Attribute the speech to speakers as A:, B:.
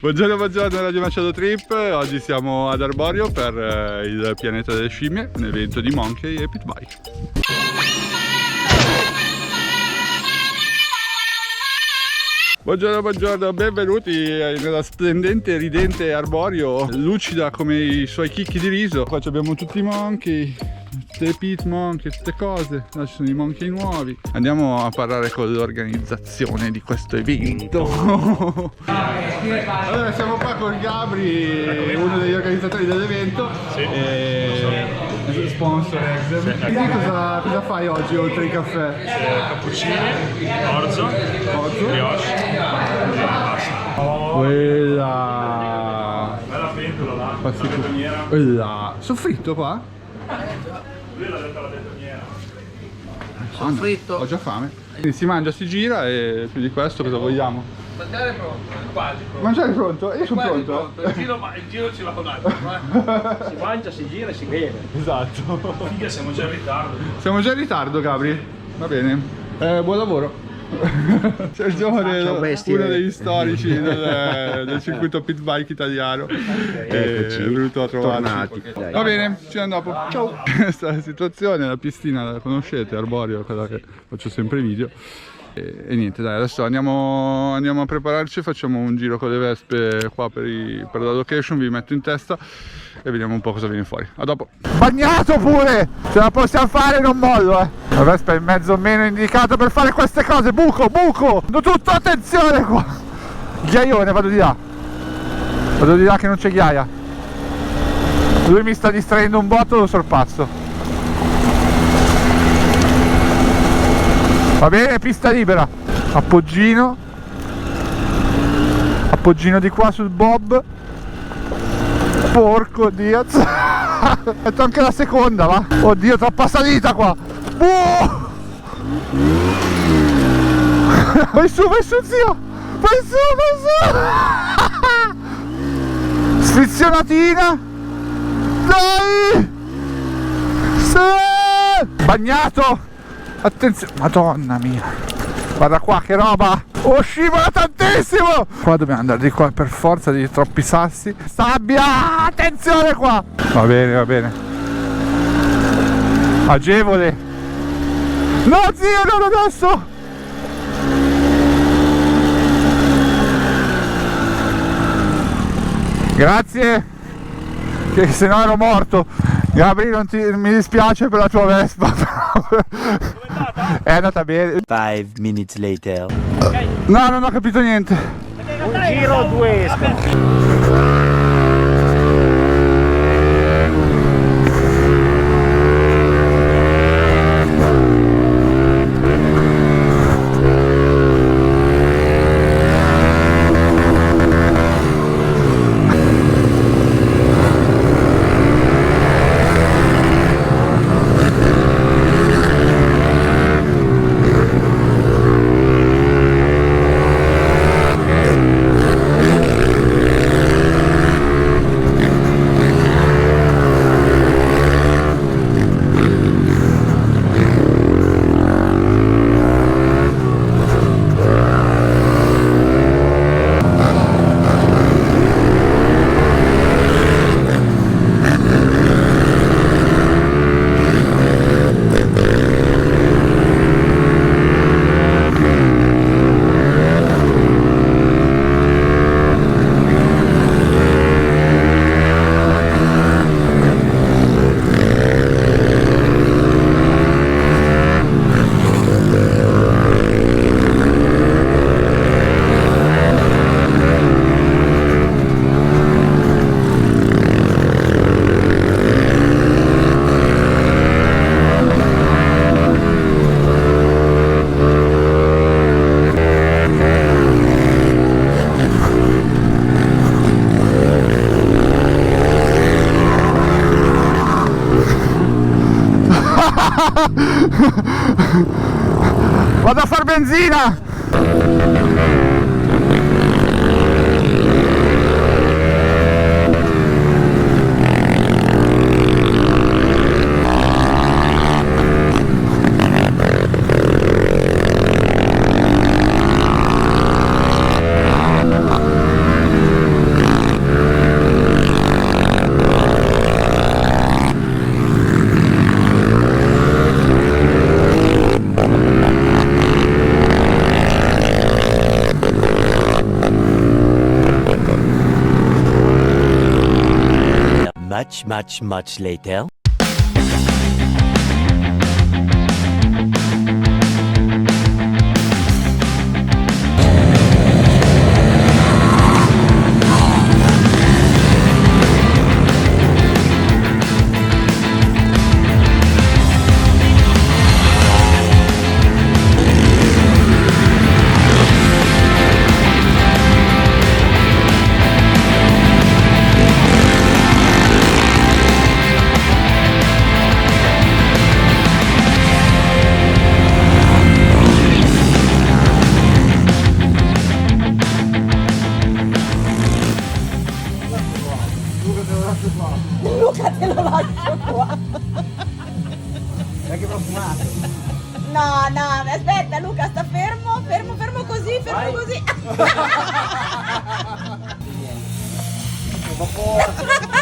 A: Buongiorno, buongiorno Radio Machado Trip. Oggi siamo ad Arborio per il pianeta delle scimmie, un evento di Monkey e Pit Bike. Buongiorno, buongiorno, benvenuti nella splendente e ridente Arborio, lucida come i suoi chicchi di riso. Qua abbiamo tutti i monkey, tutte le pit monkey, tutte cose. Là ci sono i monkey nuovi. Andiamo a parlare con l'organizzazione di questo evento. Allora, siamo qua con Gabri, uno degli organizzatori dell'evento.
B: Sì.
A: Sponsor. Sì. Quindi cosa fai oggi oltre ai caffè?
B: Cappuccini, orzo, brioche e basta.
A: Quella.
B: Bella pentola là,
A: Quella. Soffritto qua?
B: lui l'ha detto alla betoniera.
C: Soffritto.
A: Ho già fame. Quindi si mangia, si gira e più di questo cosa vogliamo?
C: Mangiare pronto, quasi pronto.
A: Mangiare pronto? Io sono
C: Quasi
A: pronto.
C: Il giro ce l'ho con altro. Si mangia, si gira e si beve.
A: Esatto.
B: Figa, siamo già in ritardo.
A: Siamo già in ritardo, Gabri. Va bene. Buon lavoro. Sergio Morello, uno degli storici del circuito pit bike italiano. È venuto a trovarci. Va bene, ci vediamo dopo. Ciao. Questa situazione, la piscina la conoscete, Arborio, quella che faccio sempre video. E niente, dai, adesso andiamo a prepararci, facciamo un giro con le vespe qua per la location, vi metto in testa e vediamo un po' cosa viene fuori. A dopo. Bagnato pure! Ce la possiamo fare, non mollo, La vespa è il mezzo meno indicato per fare queste cose. Buco! Tutto, attenzione qua! Ghiaione, vado di là che non c'è ghiaia. Lui mi sta distraendo un botto, lo sorpazzo. Va bene, pista libera. Appoggino di qua sul bob. Porco Diaz. Metto anche la seconda, va. Oddio, troppa salita qua. Vai su zio. Vai su. Sfrizionatina. Dai. Sì. Bagnato. Attenzione, madonna mia. Guarda qua che roba. Oh, scivola tantissimo. Qua dobbiamo andare di qua per forza, di troppi sassi. Sabbia, attenzione qua. Va bene. Agevole. No zio, non adesso. Grazie. Che se no ero morto. Gabri, mi dispiace per la tua Vespa. È andata bene.
D: 5 minutes later.
A: No, non ho capito niente.
C: Un giro, due esche.
A: Vado a far benzina.
D: Much later.
E: Luca, te lo lascio qua.
C: Perché l'ho fumato.
E: No, aspetta Luca, sta fermo così, fermo così.
C: Vapore.